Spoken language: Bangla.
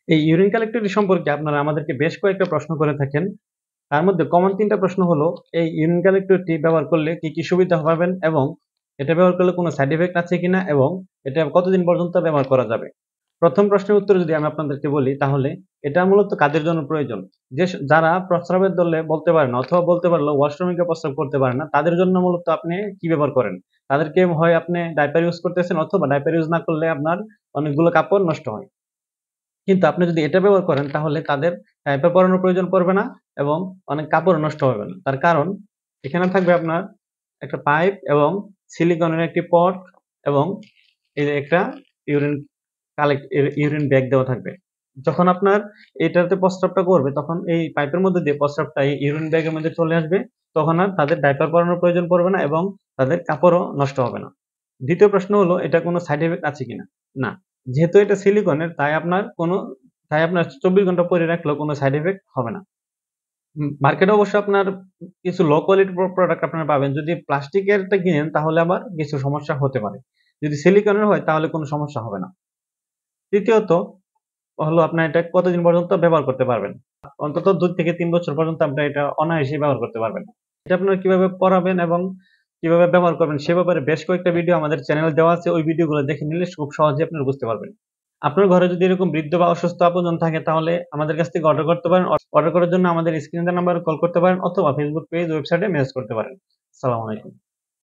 এই ইউরিন কালেক্টর সম্পর্কে আপনারা আমাদেরকে বেশ কয়েকটা প্রশ্ন করে থাকেন। তার মধ্যে কমন ৩ টা প্রশ্ন হলো, এই ইউরিন কালেক্টরটি ব্যবহার করলে কি সুবিধা পাবেন এবং এটা ব্যবহার করলে কোনো সাইড ইফেক্ট আছে কিনা এবং এটা কতদিন পর্যন্ত ব্যবহার করা যাবে? ১ম প্রশ্নের উত্তর যদি আমি আপনাদেরকে বলি, তাহলে এটা মূলত কাদের জন্য প্রয়োজন? যারা প্রস্রাবের দলে বলতে পারে না অথবা বলতে পারলেও ওয়াশরুমে গিয়ে প্রস্রাব করতে পারে না, তাদের জন্য মূলত আপনি কি ব্যবহার করেন? তাদেরকে হয় আপনি ডায়াপার ইউজ করতেছেন অথবা ডায়াপার ইউজ না করলে আপনার অনেকগুলো কাপড় নষ্ট হয়। কিন্তু আপনি যদি এটা ব্যবহার করেন তাহলে তাদের ডায়াপার পরানোর প্রয়োজন পড়বে না এবং অনেক কাপড়ও নষ্ট হবে না। তার কারণ এখানে থাকবে আপনার একটা পাইপ এবং সিলিকনের একটি পট এবং এই যে একটা ইউরিন ইউরিন ব্যাগ দেওয়া থাকবে। যখন আপনার এটাতে প্রস্রাবটা করবে তখন এই পাইপের মধ্যে দিয়ে প্রস্রাবটা এই ইউরিন ব্যাগের মধ্যে চলে আসবে। তখন আর তাদের ডায়াপার পরানোর প্রয়োজন পড়বে না এবং তাদের কাপড়ও নষ্ট হবে না। ২য় প্রশ্ন হলো, এটা কোনো সাইড ইফেক্ট আছে কিনা? না। যেহেতু এটা সিলিকনের তাই আপনার ২৪ ঘন্টা পরে রাখলেও কোনো সাইড ইফেক্ট হবে না। মার্কেটে অবশ্য আপনার কিছু লো কোয়ালিটির প্রোডাক্ট আপনারা পাবেন। যদি প্লাস্টিকেরটা কিনেন তাহলে আবার কিছু সমস্যা হতে পারে। যদি সিলিকনের হয় তাহলে কোনো সমস্যা হবে না। তৃতীয়ত হলো, আপনার এটা কতদিন পর্যন্ত ব্যবহার করতে পারবেন? অন্তত ২ থেকে ৩ বছর পর্যন্ত আপনারা এটা অনায়াসেই ব্যবহার করতে পারবেন। এটা আপনারা কিভাবে পরাবেন এবং কিভাবে ব্যবহার করবেন সে ব্যাপারে বেশ কয়েকটা ভিডিও আমাদের চ্যানেলে দেওয়া আছে। ওই ভিডিওগুলো দেখে নিলে খুব সহজেই আপনারা বুঝতে পারবেন। আপনার ঘরে যদি এরকম বৃদ্ধ বা অসুস্থ আপনজন থাকে তাহলে আমাদের কাছ থেকে অর্ডার করতে পারেন। অর্ডার করার জন্য আমাদের স্ক্রিনে দেওয়া নাম্বারে কল করতে পারেন অথবা ফেসবুক পেজ, ওয়েবসাইটে মেসেজ করতে পারেন। আসসালামু আলাইকুম।